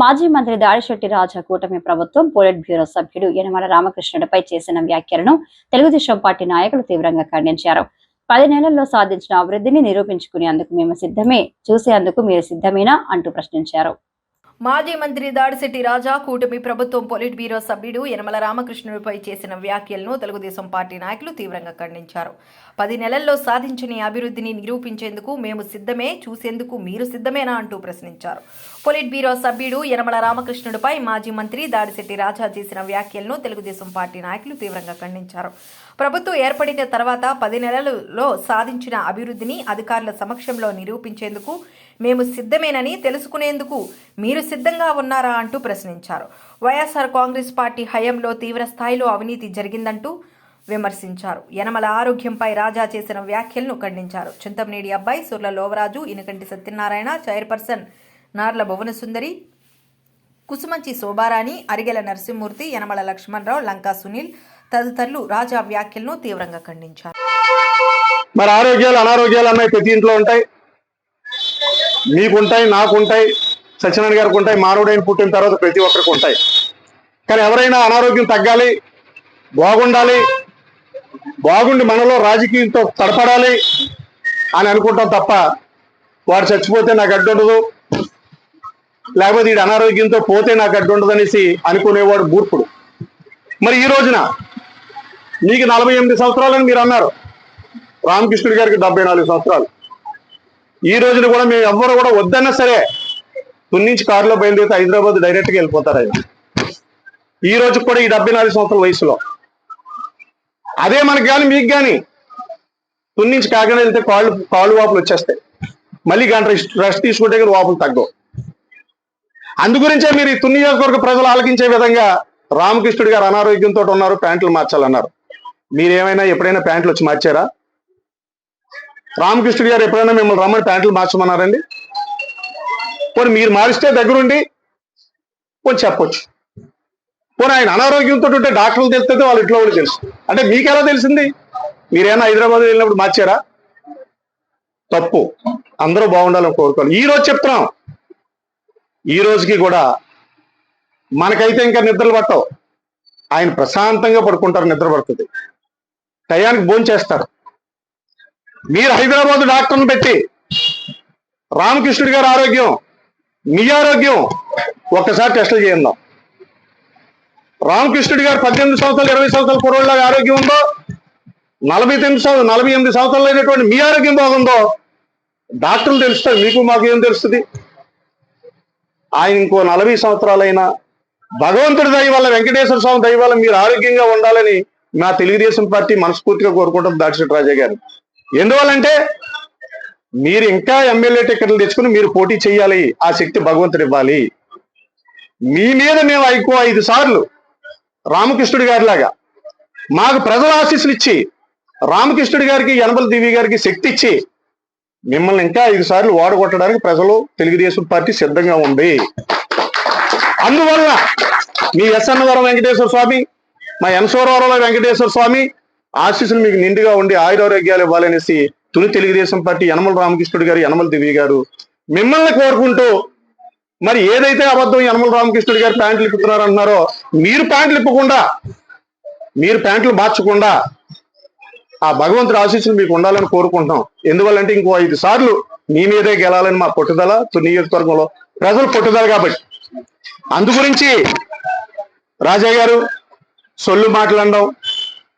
మాజీ మంత్రి దాడిశెట్టి రాజా కూటమి ప్రభుత్వం పొలిట్ బ్యూరో సభ్యుడు యనమల రామకృష్ణుడిపై చేసిన వ్యాఖ్యలను తెలుగుదేశం పార్టీ నాయకులు తీవ్రంగా ఖండించారు. 10 నెలల్లో సాధించిన అభివృద్ధిని నిరూపించుకునేందుకు మేము సిద్ధమే, చూసేందుకు మీరు సిద్ధమేనా అంటూ ప్రశ్నించారు. మాజీ మంత్రి దాడిశెట్టి రాజా కూటమి ప్రభుత్వం పొలిట్ బ్యూరో సభ్యుడు యనమల రామకృష్ణుడిపై చేసిన వ్యాఖ్యలను తెలుగుదేశం పార్టీ నాయకులు తీవ్రంగా ఖండించారు. 10 నెలల్లో సాధించిన అభివృద్ధిని నిరూపించేందుకు మేము సిద్ధమే, చూసేందుకు మీరు సిద్ధమేనా అంటూ ప్రశ్నించారు. పొలిట్ బ్యూరో సభ్యుడు యనమల రామకృష్ణుడిపై మాజీ మంత్రి దాడిశెట్టి రాజా చేసిన వ్యాఖ్యలను తెలుగుదేశం పార్టీ నాయకులు తీవ్రంగా ఖండించారు. ప్రభుత్వం ఏర్పడిన తర్వాత 10 నెలలలో సాధించిన అభివృద్ధిని అధికారుల సమక్షంలో నిరూపించేందుకు మేము సిద్ధమేనని తెలుసుకునేందుకు మీరు సిద్ధంగా ఉన్నారా అంటూ ప్రశ్నించారు. వైఎస్ఆర్ కాంగ్రెస్ పార్టీ హయాంలో తీవ్ర స్థాయిలో అవినీతి జరిగిందంటూ విమర్శించారు. యనమల ఆరోగ్యంపై రాజా చేసిన వ్యాఖ్యలను ఖండించారు. చింతమనేడి అబ్బాయి సుర్ల లోవరాజు, ఇనకంటి సత్యనారాయణ, చైర్పర్సన్ నార్ల భువనసుందరి, కుసుమంచి శోభారాణి, అరిగెల నరసింహమూర్తి, యనమల లక్ష్మణరావు, లంకా సునీల్ తదితరులు రాజా వ్యాఖ్యలను తీవ్రంగా ఖండించారు. మరి ఆరోగ్యాలు అనారోగ్యాలు అన్నాయి, ప్రతి ఇంట్లో ఉంటాయి, మీకుంటాయి, నాకుంటాయి, సత్యనారాయణ గారికి ఉంటాయి, మానవుడైన పుట్టిన తర్వాత ప్రతి ఒక్కరికి ఉంటాయి. కానీ ఎవరైనా అనారోగ్యం తగ్గాలి, బాగుండాలి, బాగుండి మనలో రాజకీయంతో తడపడాలి అని అనుకుంటాం తప్ప వాడు చచ్చిపోతే నాకు అడ్డు ఉండదు, లేకపోతే వీడు అనారోగ్యంతో పోతే నాకు అడ్డు ఉండదు అనేసి అనుకునేవాడు మూర్ఖుడు. మరి ఈ రోజున మీకు 48 సంవత్సరాలని మీరు అన్నారు, రామకృష్ణుడి గారికి 74 సంవత్సరాలు. ఈ రోజున కూడా మేము ఎవ్వరు కూడా వద్దన్నా సరే తున్నించి కారులో బయలుదేరితే హైదరాబాద్ డైరెక్ట్గా వెళ్ళిపోతారు ఆయన. ఈ రోజు కూడా ఈ 74 సంవత్సరాల వయసులో అదే మనకు కానీ మీకు కానీ తున్నించి కాకినాడ వెళ్తే కాళ్ళు వాపులు వచ్చేస్తాయి, మళ్ళీ గంట రెస్ట్ తీసుకుంటే కానీ వాపులు తగ్గవు. అందుగురించే మీరు ఈ తుని నియోజకవర్గ ప్రజలు ఆలకించే విధంగా రామకృష్ణుడి గారు అనారోగ్యంతో ఉన్నారు, ప్యాంట్లు మార్చాలన్నారు. మీరేమైనా ఎప్పుడైనా ప్యాంట్లు వచ్చి మార్చారా? రామకృష్ణుడి గారు ఎప్పుడైనా మిమ్మల్ని రమ్మని ప్యాంట్లు మార్చమన్నారండి? పోనీ మీరు మారిస్తే దగ్గరుండి పోనీ చెప్పొచ్చు. పోనీ ఆయన అనారోగ్యంతో ఉంటే డాక్టర్లు తెలిస్తే వాళ్ళ ఇంట్లో వాళ్ళు తెలుసు. అంటే మీకు ఎలా తెలిసింది? మీరేమైనా హైదరాబాద్ వెళ్ళినప్పుడు మార్చారా? తప్పు. అందరూ బాగుండాలని కోరుకోవాలి. ఈ రోజు చెప్తున్నాం, ఈ రోజుకి కూడా మనకైతే ఇంకా నిద్రలు పట్టవు. ఆయన ప్రశాంతంగా పడుకుంటారు, నిద్ర పడుతుంది, టయానికి భోజనం చేస్తారు. మీరు హైదరాబాద్ డాక్టర్ని పెట్టి రామకృష్ణుడి గారి ఆరోగ్యం, మీ ఆరోగ్యం ఒక్కసారి టెస్టులు చేయందాం. రామకృష్ణుడి గారు 18 సంవత్సరాలు 20 సంవత్సరాల కుర్రోళ్ళగా ఆరోగ్యం ఉందో, 48 సంవత్సరాలు అయినటువంటి మీ ఆరోగ్యం బాగుందో డాక్టర్లు తెలుస్తారు, మీకు మాకు ఏం తెలుస్తుంది? ఆయన ఇంకో 40 సంవత్సరాలైనా భగవంతుడి దయ వల్ల, వెంకటేశ్వర స్వామి దయ వల్ల మీరు ఆరోగ్యంగా ఉండాలని మా తెలుగుదేశం పార్టీ మనస్ఫూర్తిగా కోరుకుంటాం దాడిశెట్టి రాజా గారు. ఎందువల్లంటే మీరు ఇంకా ఎమ్మెల్యే టికెట్లు తెచ్చుకుని మీరు పోటీ చేయాలి, ఆ శక్తి భగవంతుడు ఇవ్వాలి. మీ మీద మేము 5 సార్లు రామకృష్ణుడి గారి లాగా మాకు ప్రజల ఆశీస్సులు ఇచ్చి, రామకృష్ణుడి గారికి యనమల దివి గారికి శక్తి ఇచ్చి మిమ్మల్ని ఇంకా 5 సార్లు ఓడగొట్టడానికి ప్రజలు తెలుగుదేశం పార్టీ సిద్ధంగా ఉంది. అందువల్ల మీ ఎస్ఎన్నవరం వెంకటేశ్వర స్వామి, మా ఎన్సోరవరంలో వెంకటేశ్వర స్వామి ఆశీస్సులు మీకు నిండుగా ఉండి ఆయురారోగ్యాలు ఇవ్వాలనేసి తుని తెలుగుదేశం పార్టీ యనమల రామకృష్ణుడి గారు, యనమల దివి గారు మిమ్మల్ని కోరుకుంటూ, మరి ఏదైతే అబద్ధం యనమల రామకృష్ణుడి గారు ప్యాంట్లు ఇప్పుతున్నారు అంటున్నారో, మీరు ప్యాంట్లు ఇప్పకుండా, మీరు ప్యాంట్లు మార్చకుండా ఆ భగవంతుడి ఆశీస్సులు మీకు ఉండాలని కోరుకుంటాం. ఎందువల్లంటే ఇంకో 5 సార్లు మీ మీదే గెలాలని మా పట్టుదల, తుని నియోజకవర్గంలో ప్రజలు పట్టుదల కాబట్టి. అందుగురించి రాజా గారు సొల్లు మాట్లాడడం,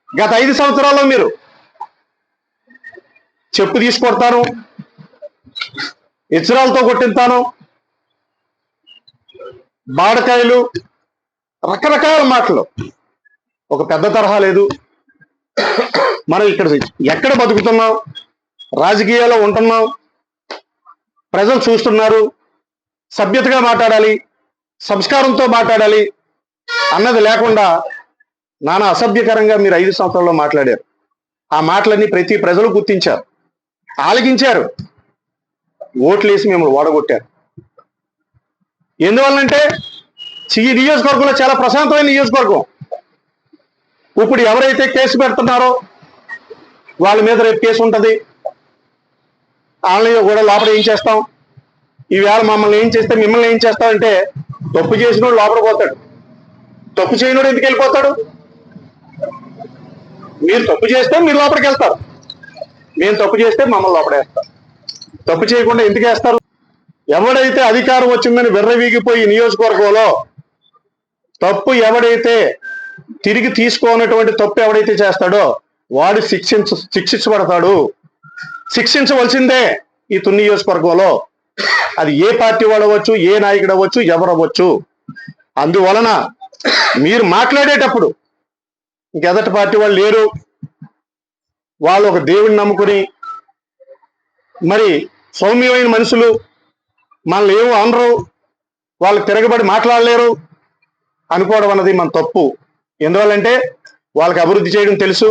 గత 5 సంవత్సరాల్లో మీరు చెప్పు తీసుకొడతాను, ఇచ్చరాలతో కొట్టిస్తాను, బాడకాయలు, రకరకాల మాటలు, ఒక పెద్ద తరహా లేదు. మనం ఇక్కడ ఎక్కడ బతుకుతున్నాం, రాజకీయాల్లో ఉంటున్నాం, ప్రజలు చూస్తున్నారు, సభ్యతగా మాట్లాడాలి, సంస్కారంతో మాట్లాడాలి అన్నది లేకుండా నానా అసభ్యకరంగా మీరు 5 సంవత్సరాల్లో మాట్లాడారు. ఆ మాటలన్నీ ప్రతి ప్రజలు గుర్తించారు, ఆలకించారు, ఓట్లేసి మిమ్మల్ని ఓడగొట్టారు. ఎందువల్లంటే ఈ నియోజకవర్గంలో చాలా ప్రశాంతమైన నియోజకవర్గం. ఇప్పుడు ఎవరైతే కేసు పెడుతున్నారో వాళ్ళ మీద రేపు కేసు ఉంటుంది, వాళ్ళని కూడా లోపల ఏం చేస్తాం, ఈవేళ మమ్మల్ని ఏం చేస్తే మిమ్మల్ని ఏం చేస్తామంటే తప్పు చేసినోడు లోపల పోతాడు, తప్పు చేయనోడు ఎందుకు వెళ్ళిపోతాడు? మీరు తప్పు చేస్తే మీరు లోపలికి వెళ్తారు, మేము తప్పు చేస్తే మమ్మల్ని లోపడేస్తారు. తప్పు చేయకుండా ఎందుకు వేస్తారు? ఎవడైతే అధికారం వచ్చిందని విర్రవీగిపోయి నియోజకవర్గంలో తప్పు ఎవడైతే తిరిగి తీసుకోనటువంటి తప్పు ఎవడైతే చేస్తాడో వాడు శిక్షించబడతాడు. శిక్షించవలసిందే ఈ తుని నియోజకవర్గంలో. అది ఏ పార్టీ వాడు అవ్వచ్చు, ఏ నాయకుడు అవ్వచ్చు, ఎవరు అవ్వచ్చు. అందువలన మీరు మాట్లాడేటప్పుడు ఇంకెదటి పార్టీ వాళ్ళు లేరు, వాళ్ళు ఒక దేవుడిని నమ్ముకుని మరి సౌమ్యమైన మనుషులు, మనల్ని ఏమో అనరు, వాళ్ళు తిరగబడి మాట్లాడలేరు అనుకోవడం అన్నది మన తప్పు. ఎందువల్లంటే వాళ్ళకి అభివృద్ధి చేయడం తెలుసు,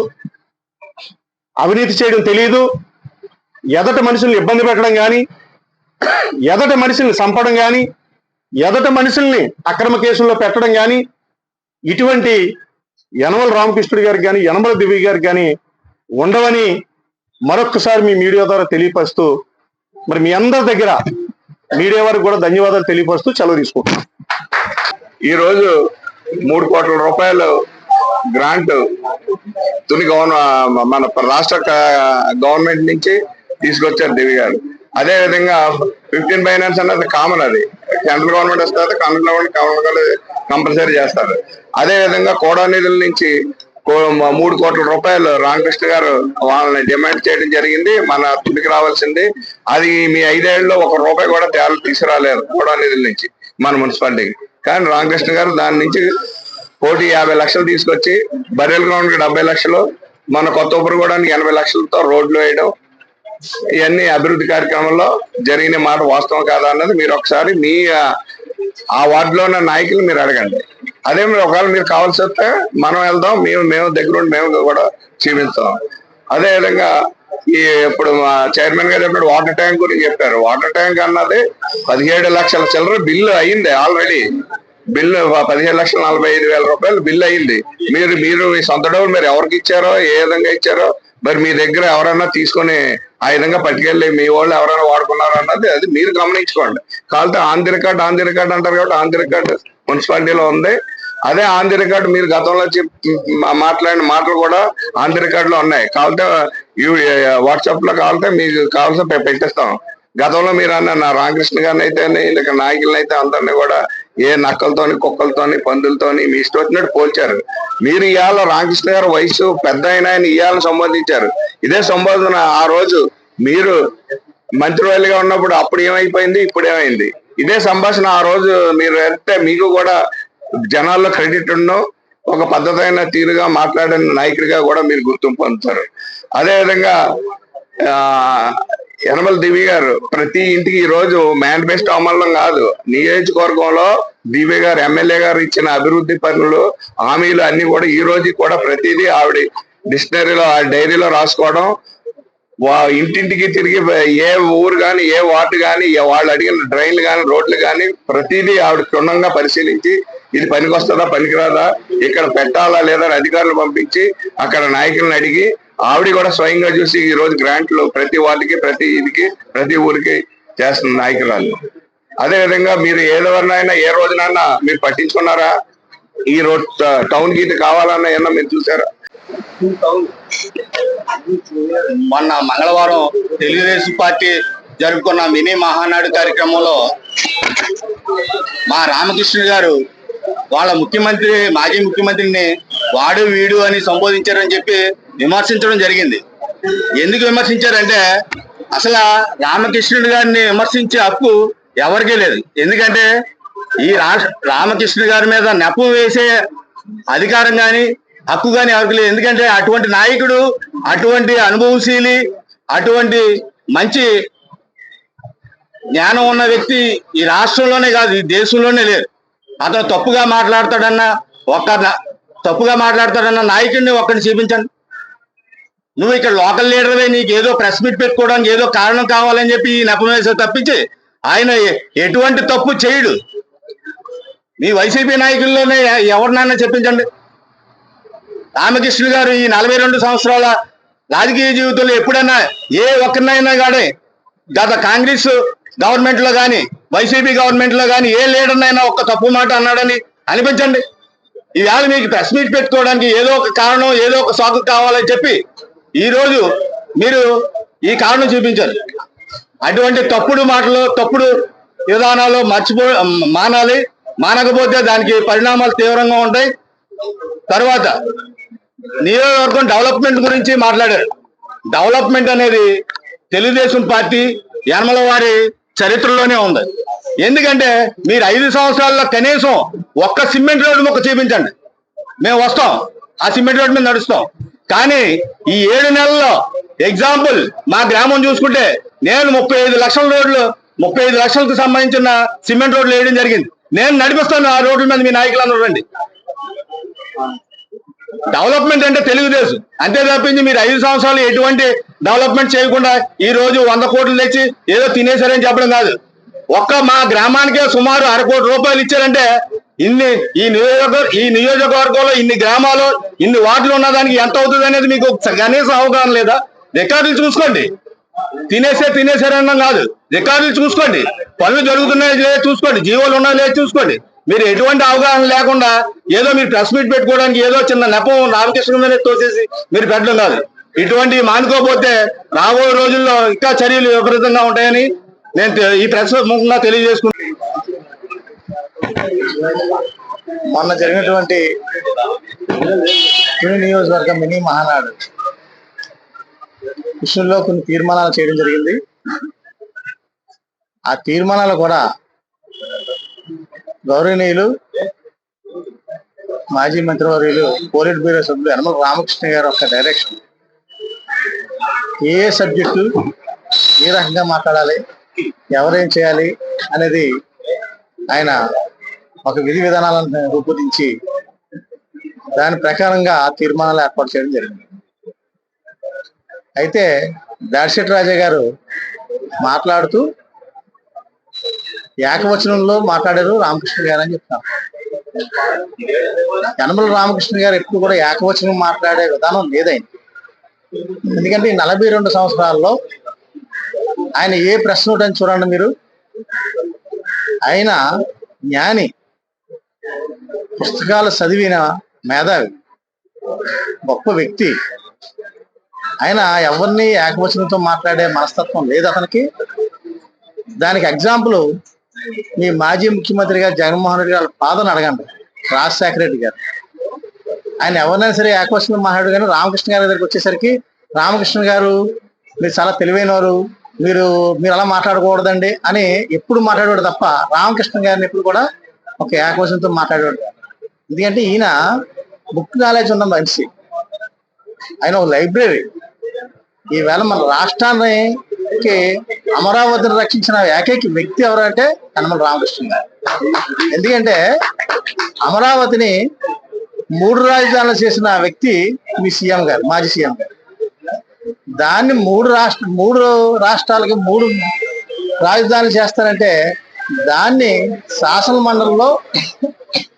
అవినీతి చేయడం తెలియదు. ఎదట మనుషుల్ని ఇబ్బంది పెట్టడం కానీ, ఎదట మనుషుల్ని చంపడం కానీ, ఎదట మనుషుల్ని అక్రమ కేసుల్లో పెట్టడం కానీ ఇటువంటి యనమల రామకృష్ణుడు గారికి కానీ యనమల దివ్య గారికి కానీ ఉండవని మరొక్కసారి మీ మీడియా ద్వారా తెలియపరుస్తూ, మరి మీ అందరి దగ్గర మీడియా వారికి కూడా ధన్యవాదాలు తెలియపరుస్తూ సెలవు తీసుకుంటున్నాం. ఈరోజు 3 కోట్ల రూపాయలు గ్రాంట్ తుని మన రాష్ట్ర గవర్నమెంట్ నుంచి తీసుకొచ్చారు దివి గారు. అదే విధంగా 15 ఫైనాన్స్ అన్నది కామన్, అది సెంట్రల్ గవర్నమెంట్ వస్తుంది, కంపల్సరీ చేస్తారు. అదే విధంగా కోడా నిధుల నుంచి 3 కోట్ల రూపాయలు రామకృష్ణ గారు వాళ్ళని డిమాండ్ చేయడం జరిగింది, మన తునికి రావాల్సింది. అది మీ 5 ఏళ్లలో 1 రూపాయి కూడా తీసుకురాలేరు కోడా నిధుల నుంచి మన మున్సిపాలిటీకి. కానీ రామకృష్ణ గారు దాని నుంచి 1,50 లక్షలు తీసుకొచ్చి బర్రెల గ్రౌండ్ కి 70 లక్షలు, మన కొత్త ఉపరిగూడానికి 80 లక్షలతో రోడ్లు వేయడం, ఇవన్నీ అభివృద్ధి కార్యక్రమంలో జరిగిన మాట వాస్తవం కాదా అన్నది మీరు ఒకసారి మీ ఆ వార్డులో ఉన్న నాయకులు మీరు అడగండి. అదే మీరు ఒకవేళ మీరు కావాల్సి వస్తే మనం వెళ్దాం, మేము దగ్గరుండి మేము కూడా చూపిస్తాం. అదే విధంగా ఇప్పుడు మా చైర్మన్ గారు చెప్పాడు వాటర్ ట్యాంక్ గురించి చెప్పారు. వాటర్ ట్యాంక్ అన్నది 17 లక్షల చిల్లర బిల్లు అయింది ఆల్రెడీ. బిల్లు 17,45,000 రూపాయలు బిల్లు అయింది. మీరు మీ సొంత డబ్బులు మీరు ఎవరికి ఇచ్చారో, ఏ విధంగా ఇచ్చారో, మరి మీ దగ్గర ఎవరైనా తీసుకొని ఆ విధంగా పట్టుకెళ్ళి మీ వాళ్ళు ఎవరైనా వాడుకున్నారో అన్నది అది మీరు గమనించుకోండి. కాకపోతే ఆంధ్ర రికార్డు అంటారు కాబట్టి ఆంధ్ర రికార్డు మున్సిపాలిటీలో ఉంది. అదే ఆంధ్ర రికార్డు మీరు గతంలో మాట్లాడిన మాటలు కూడా ఆంధ్ర రికార్డులో ఉన్నాయి. కాకపోతే వాట్సాప్ లో కావాలంటే మీకు కావాల్సిన పెట్టిస్తాం. గతంలో మీరు అన్న నా రామకృష్ణ గారిని అయితే ఇక్కడ నాయకులను అయితే అందరినీ కూడా ఏ నక్కలతోని, కుక్కలతోని, పందులతోని మీ ఇష్టం వచ్చినట్టు పోల్చారు. మీరు ఇవాళ రామకృష్ణ గారు వయసు పెద్ద అయినా ఇవాళ సంబోధించారు. ఇదే సంబోధన ఆ రోజు మీరు మంత్రివర్యులుగా ఉన్నప్పుడు అప్పుడు ఏమైపోయింది, ఇప్పుడు ఏమైంది? ఇదే సంభాషణ ఆ రోజు మీరు వెళ్తే మీకు కూడా జనాల్లో క్రెడిట్ ఉండడం, ఒక పద్ధతైన తీరుగా మాట్లాడిన నాయకుడిగా కూడా మీరు గుర్తింపు పొందుతారు. అదేవిధంగా యనమల దివ్య గారు ప్రతి ఇంటికి ఈ రోజు మేనిఫెస్టో అమలం కాదు, నియోజకవర్గంలో దివ్య గారు ఎమ్మెల్యే గారు ఇచ్చిన అభివృద్ధి పనులు, హామీలు అన్ని కూడా ఈ రోజు కూడా ప్రతిదీ ఆవిడ డిక్షనరీలో డైరీలో రాసుకోవడం, ఇంటింటికి తిరిగి ఏ ఊరు కానీ, ఏ వార్డు కానీ, వాళ్ళు అడిగిన డ్రైన్లు కానీ, రోడ్లు కానీ ప్రతిదీ ఆవిడ క్షుణ్ణంగా పరిశీలించి ఇది పనికొస్తుందా, పనికిరాదా, ఇక్కడ పెట్టాలా లేదా అధికారులు పంపించి అక్కడ నాయకులను అడిగి ఆవిడ కూడా స్వయంగా చూసి ఈ రోజు గ్రాంట్లు ప్రతి వార్డుకి, ప్రతి ఇదికి, ప్రతి ఊరికి చేస్తున్న నాయకురాలు. అదే విధంగా మీరు ఏదైనా ఏ రోజునైనా మీరు పట్టించుకున్నారా? ఈ రోడ్ టౌన్ కి ఇది కావాలన్నా ఏమన్నా మీరు చూసారా? మొన్న మంగళవారం తెలుగుదేశం పార్టీ జరుపుకున్న మినీ మహానాడు కార్యక్రమంలో మా రామకృష్ణ గారు వాళ్ళ ముఖ్యమంత్రి, మాజీ ముఖ్యమంత్రిని వాడు వీడు అని సంబోధించారని చెప్పి విమర్శించడం జరిగింది. ఎందుకు విమర్శించారంటే అసలు రామకృష్ణుడు గారిని విమర్శించే హక్కు ఎవరికీ లేదు. ఎందుకంటే ఈ రామకృష్ణ గారి మీద నెపం వేసే అధికారం కానీ, హక్కు కానీ ఎవరికి లేదు. ఎందుకంటే అటువంటి నాయకుడు, అటువంటి అనుభవశీలి, అటువంటి మంచి జ్ఞానం ఉన్న వ్యక్తి ఈ రాష్ట్రంలోనే కాదు, ఈ దేశంలోనే లేరు. అతను తప్పుగా మాట్లాడతాడన్న నాయకుడిని ఒక్కడిని చూపించండి. నువ్వు ఇక్కడ లోకల్ లీడర్వే, నీకు ఏదో ప్రెస్ మీట్ పెట్టుకోవడానికి ఏదో కారణం కావాలని చెప్పి ఈ నెపం వేసే తప్పించి ఆయన ఎటువంటి తప్పు చేయడు. మీ వైసీపీ నాయకుల్లోనే ఎవరినైనా చెప్పించండి. రామకృష్ణ గారు ఈ 42 సంవత్సరాల రాజకీయ జీవితంలో ఎప్పుడైనా ఏ ఒక్కరినైనా కానీ గత కాంగ్రెస్ గవర్నమెంట్ లో కానీ వైసీపీ గవర్నమెంట్ లో కానీ ఏ లీడర్నైనా ఒక్క తప్పు మాట అన్నాడని అనిపించండి. ఈవేళ మీకు ప్రెస్ మీట్ పెట్టుకోవడానికి ఏదో ఒక కారణం, ఏదో ఒక సాకు కావాలని చెప్పి ఈ రోజు మీరు ఈ కారణం చూపించారు. అటువంటి తప్పుడు మాటలు, తప్పుడు విధానాలు మానాలి. మానకపోతే దానికి పరిణామాలు తీవ్రంగా ఉంటాయి. తర్వాత నియోజకవర్గం డెవలప్మెంట్ గురించి మాట్లాడారు. డెవలప్మెంట్ అనేది తెలుగుదేశం పార్టీ యనమల వారి చరిత్రలోనే ఉంది. ఎందుకంటే మీరు 5 సంవత్సరాల్లో కనీసం ఒక్క సిమెంట్ రోడ్డు మొక్క చూపించండి, మేము వస్తాం, ఆ సిమెంట్ రోడ్డు మీద నడుస్తాం. కానీ ఈ 7 నెలల్లో ఎగ్జాంపుల్ మా గ్రామం చూసుకుంటే నేను 35 లక్షల రోడ్లు, 35 లక్షలకు సంబంధించిన సిమెంట్ రోడ్లు వేయడం జరిగింది. నేను నడిపిస్తాను ఆ రోడ్ల మీద, మీ నాయకులు రండి. డెవలప్మెంట్ అంటే తెలుగుదేశం, అంతే తప్పించి మీరు 5 సంవత్సరాలు ఎటువంటి డెవలప్మెంట్ చేయకుండా ఈ రోజు 100 కోట్లు తెచ్చి ఏదో తినేశారని చెప్పడం కాదు. ఒక్క మా గ్రామానికే సుమారు 1/2 కోటి రూపాయలు ఇచ్చారంటే ఈ నియోజకవర్గంలో ఇన్ని గ్రామాలు, ఇన్ని వార్డులు ఉన్నదానికి ఎంత అవుతుంది అనేది మీకు కనీసం అవగాహన లేదా? రికార్డులు చూసుకోండి. తినేసారన్నాం కాదు, రికార్డులు చూసుకోండి. పనులు జరుగుతున్నాయో లేదో చూసుకోండి, జీవోలు ఉన్నాయో లేదో చూసుకోండి. మీరు ఎటువంటి అవగాహన లేకుండా ఏదో మీరు ప్రెస్ మీట్ పెట్టుకోవడానికి ఏదో చిన్న నెపం రామకృష్ణ మీద తోసేసి మీరు పెట్టడం కాదు. ఇటువంటివి మానుకోకపోతే రాబోయే రోజుల్లో ఇంకా చర్యలు విపరీతంగా ఉంటాయని నేను ఈ ప్రెస్ ముఖంగా తెలియజేసుకుంటున్నాను. మొన్న జరిగినటువంటి తుని నియోజకవర్గం మినీ మహానాడు విషయంలో కొన్ని తీర్మానాలు చేయడం జరిగింది. ఆ తీర్మానాలు కూడా గౌరవనీయులు మాజీ మంత్రివర్యులు పోలిట్ బ్యూరో సభ్యులు యనమల రామకృష్ణ గారు ఒక డైరెక్షన్, ఏ సబ్జెక్టు ఏ రకంగా మాట్లాడాలి, ఎవరేం చేయాలి అనేది ఆయన ఒక విధి విధానాలను రూపొందించి దాని ప్రకారంగా తీర్మానాలు ఏర్పాటు చేయడం జరిగింది. అయితే దాడిశెట్టి రాజా గారు మాట్లాడుతూ ఏకవచనంలో మాట్లాడారు రామకృష్ణ గారు అని చెప్తున్నారు. యనమల రామకృష్ణ గారు ఎప్పుడు కూడా ఏకవచనం మాట్లాడే విధానం లేదైంది. ఎందుకంటే ఈ 42 సంవత్సరాల్లో ఆయన ఏ ప్రశ్న ఉంటుంది చూడండి మీరు. ఆయన జ్ఞాని, పుస్తకాలు చదివిన మేధావి, గొప్ప వ్యక్తి. ఆయన ఎవరిని ఏకవచనంతో మాట్లాడే మనస్తత్వం లేదు అతనికి. దానికి ఎగ్జాంపుల్ మీ మాజీ ముఖ్యమంత్రి గారు జగన్మోహన్ రెడ్డి గారి ఫాదర్ని అడగండి, రాజశేఖర రెడ్డి గారు. ఆయన ఎవరినైనా సరే ఏకవచనం మాట్లాడు, కానీ రామకృష్ణ గారి దగ్గరికి వచ్చేసరికి రామకృష్ణ గారు మీరు చాలా తెలివైనవారు, మీరు అలా మాట్లాడకూడదండి అని ఎప్పుడు మాట్లాడేవాడు తప్ప రామకృష్ణ గారిని ఎప్పుడు కూడా ఒక ఏకవచనంతో మాట్లాడేవాడు. ఎందుకంటే ఈయన బుక్ నాలెడ్జ్ ఉన్న మనిషి, ఆయన ఒక లైబ్రరీ. ఈవేళ మన రాష్ట్రానికి అమరావతిని రక్షించిన ఏకైక వ్యక్తి ఎవరంటే యనమల రామకృష్ణ గారు. ఎందుకంటే అమరావతిని 3 రాజధానులు చేసిన వ్యక్తి మీ సీఎం గారు, మాజీ సీఎం గారు. దాన్ని 3 రాష్ట్రాలకి 3 రాజధానులు చేస్తారంటే దాన్ని శాసన మండలిలో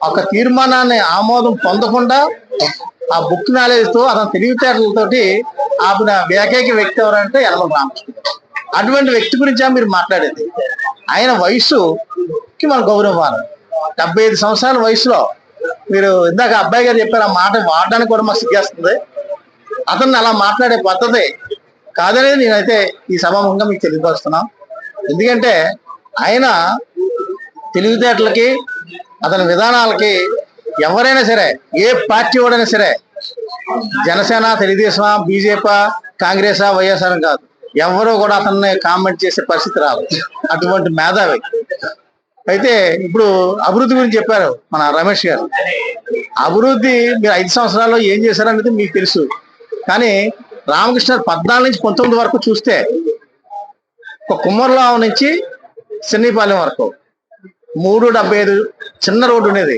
ఒక తీర్మానాన్ని ఆమోదం పొందకుండా ఆ బుక్ నాలెడ్జ్ తో అతని తెలివితేటలతోటి ఆపిన ఏకైక వ్యక్తి ఎవరంటే యనమల రామకృష్ణ. అటువంటి వ్యక్తి గురించా మీరు మాట్లాడేది? ఆయన వయసుకి మన గౌరవం. 75 సంవత్సరాల వయసులో మీరు ఇందాక అబ్బాయి గారు చెప్పారు, ఆ మాట వాడడానికి కూడా మాకు సిగ్గేస్తుంది. అతన్ని అలా మాట్లాడే పద్ధతి కాదనేది నేనైతే ఈ సభాముఖంగా మీకు తెలియపరుస్తున్నాం. ఎందుకంటే ఆయన తెలివితేటలకి, అతని విధానాలకి ఎవరైనా సరే, ఏ పార్టీ వాడైనా సరే, జనసేన, తెలుగుదేశమా, బీజేపీ, కాంగ్రెసా, వైఎస్ఆర్ కాదు, ఎవరో కూడా అతన్ని కామెంట్ చేసే పరిస్థితి రాదు. అటువంటి మేధావి. అయితే ఇప్పుడు అభివృద్ధి గురించి చెప్పారు మన రమేష్ గారు. అభివృద్ధి మీరు 5 సంవత్సరాల్లో ఏం చేశారనేది మీకు తెలుసు. కానీ రామకృష్ణ 14 నుంచి 19 వరకు చూస్తే ఒక కుమ్మర్లావు నుంచి చెన్నైపాలెం వరకు 375 చిన్న రోడ్డు ఉండేది.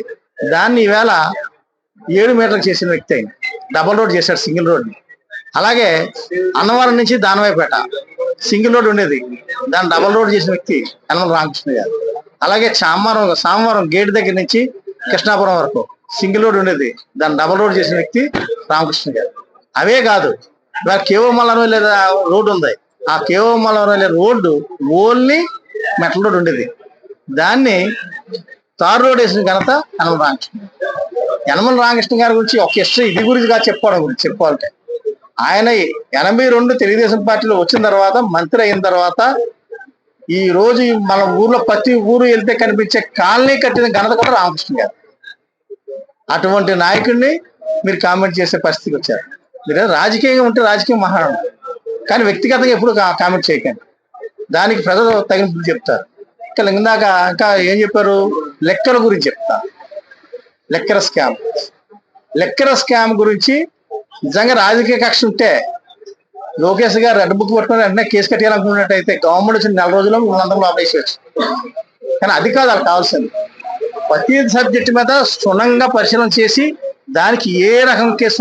దాన్ని ఈవేళ 7 మీటర్లకు చేసిన వ్యక్తి అయిన డబల్ రోడ్ చేశాడు, సింగిల్ రోడ్ని. అలాగే అన్నవరం నుంచి దానవాయిపేట సింగిల్ రోడ్ ఉండేది, దాన్ని డబల్ రోడ్ చేసిన వ్యక్తి యనమల రామకృష్ణ గారు. అలాగే సామవరం గేట్ దగ్గర నుంచి కృష్ణాపురం వరకు సింగిల్ రోడ్ ఉండేది, దాన్ని డబల్ రోడ్ చేసిన వ్యక్తి రామకృష్ణ గారు. అవే కాదు, ఇవాళ కేవమల్లం వెళ్ళే రోడ్డు ఉంది. ఆ కేవమల్లం వెళ్ళే రోడ్డు ఓన్లీ మెట్ల రోడ్ ఉండేది. దాన్ని తారు రోడ్ వేసిన ఘనత యనమల రామకృష్ణ గారి గురించి ఒక హిస్టరీ ఇది గురించి చెప్పుకోవాలంటే ఆయన 82 తెలుగుదేశం పార్టీలో వచ్చిన తర్వాత మంత్రి అయిన తర్వాత ఈ రోజు మన ఊర్లో ప్రతి ఊరు వెళ్తే కనిపించే కాలనీ కట్టిన ఘనత కూడా రామకృష్ణ గారు. అటువంటి నాయకుడిని మీరు కామెంట్ చేసే పరిస్థితికి వచ్చారు. మీరు రాజకీయంగా ఉంటే రాజకీయం మాట్లాడండి, కానీ వ్యక్తిగతంగా ఎప్పుడు కామెంట్ చేయకండి. దానికి ప్రజలు తగిన చెప్తారు. ఇంకా ఏం చెప్పారు, లెక్కల గురించి చెప్తారు. లెక్కర స్కామ్ గురించి నిజంగా రాజకీయ కక్ష ఉంటే లోకేష్ గారు రెడ్ బుక్ పట్టుకుని వెంటనే కేసు కట్టాలనుకున్నట్టయితే గవర్నమెంట్ వచ్చిన 4 రోజుల్లో 300 ఆపేసేయచ్చు. కానీ అది కాదు వాళ్ళకి కావాల్సింది. ప్రతి సబ్జెక్టు మీద క్షుణ్ణంగా పరిశీలన చేసి దానికి ఏ రకం కేసు